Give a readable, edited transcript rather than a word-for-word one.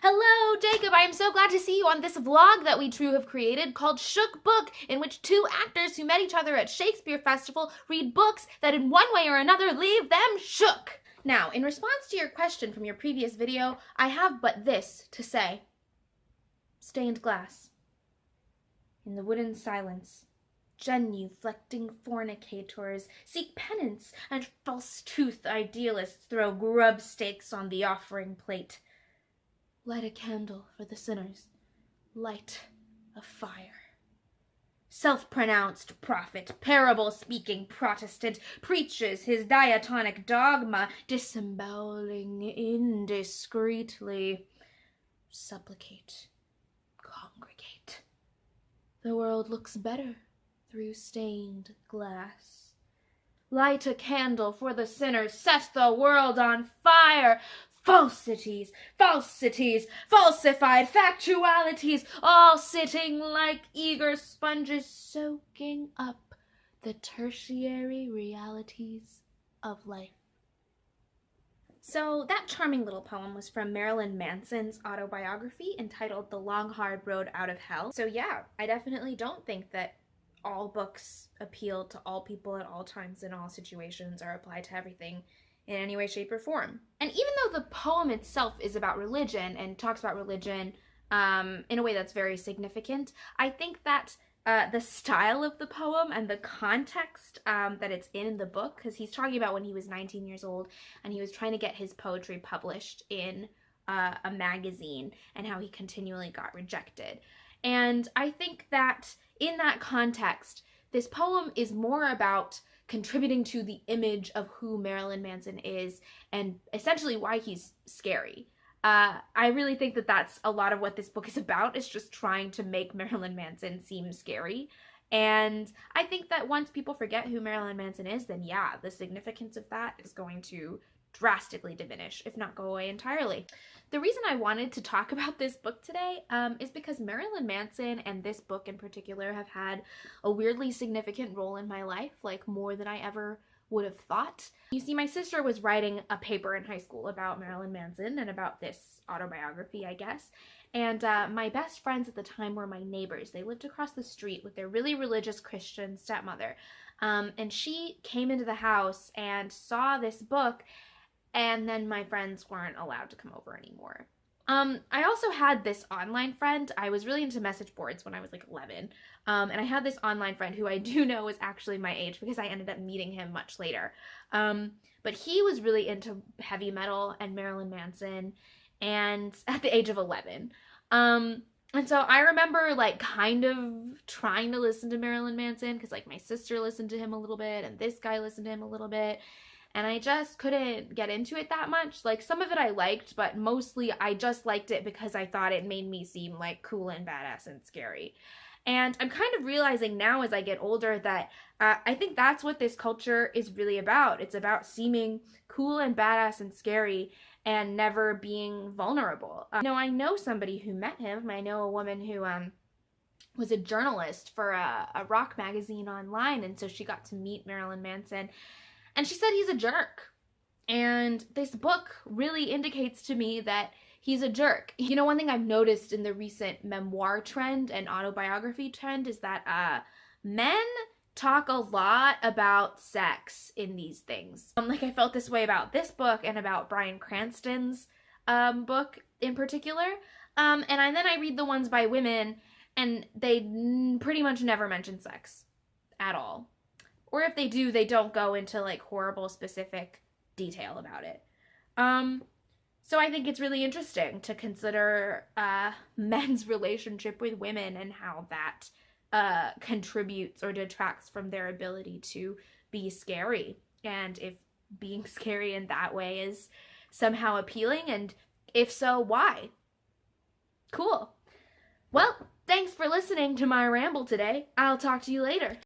Hello, Jacob. I am so glad to see you on this vlog that we two have created called Shook Book, in which two actors who met each other at Shakespeare Festival read books that in one way or another leave them shook. Now, in response to your question from your previous video, I have but this to say. Stained glass. In the wooden silence, genuflecting fornicators seek penance, and false-toothed idealists throw grub steaks on the offering plate. Light a candle for the sinners. Light a fire. Self-pronounced prophet, parable-speaking Protestant, preaches his diatonic dogma, disemboweling indiscreetly. Supplicate. Congregate. The world looks better through stained glass. Light a candle for the sinners, set the world on fire. Falsities, falsities, falsified factualities, all sitting like eager sponges soaking up the tertiary realities of life. So that charming little poem was from Marilyn Manson's autobiography entitled The Long Hard Road Out of Hell. So yeah, I definitely don't think that all books appeal to all people at all times in all situations or apply to everything in any way, shape, or form. And even though the poem itself is about religion and talks about religion in a way that's very significant, I think that the style of the poem and the context that it's in the book, because he's talking about when he was 19 years old and he was trying to get his poetry published in a magazine and how he continually got rejected. And I think that in that context, this poem is more about contributing to the image of who Marilyn Manson is and essentially why he's scary. I really think that that's a lot of what this book is about, is just trying to make Marilyn Manson seem scary. And I think that once people forget who Marilyn Manson is, then yeah, the significance of that is going to drastically diminish, if not go away entirely. The reason I wanted to talk about this book today is because Marilyn Manson and this book in particular have had a weirdly significant role in my life, like more than I ever would have thought. You see, my sister was writing a paper in high school about Marilyn Manson and about this autobiography, I guess. And my best friends at the time were my neighbors. They lived across the street with their really religious Christian stepmother. And she came into the house and saw this book, and then my friends weren't allowed to come over anymore. I also had this online friend. I was really into message boards when I was like 11. And I had this online friend who I do know is actually my age because I ended up meeting him much later. But he was really into heavy metal and Marilyn Manson, and at the age of 11. And so I remember like kind of trying to listen to Marilyn Manson because like my sister listened to him a little bit and this guy listened to him a little bit. And I just couldn't get into it that much. Like, some of it I liked, but mostly I just liked it because I thought it made me seem, like, cool and badass and scary. And I'm kind of realizing now as I get older that I think that's what this culture is really about. It's about seeming cool and badass and scary and never being vulnerable. I know somebody who met him. I know a woman who was a journalist for a rock magazine online, and so she got to meet Marilyn Manson. And she said he's a jerk. And this book really indicates to me that he's a jerk. You know, one thing I've noticed in the recent memoir trend and autobiography trend is that men talk a lot about sex in these things. Like, I felt this way about this book and about Bryan Cranston's book in particular. And then I read the ones by women, and they pretty much never mention sex at all. Or if they do, they don't go into like horrible specific detail about it. So I think it's really interesting to consider men's relationship with women and how that contributes or detracts from their ability to be scary. And if being scary in that way is somehow appealing, and if so, why? Cool. Well, thanks for listening to my ramble today. I'll talk to you later.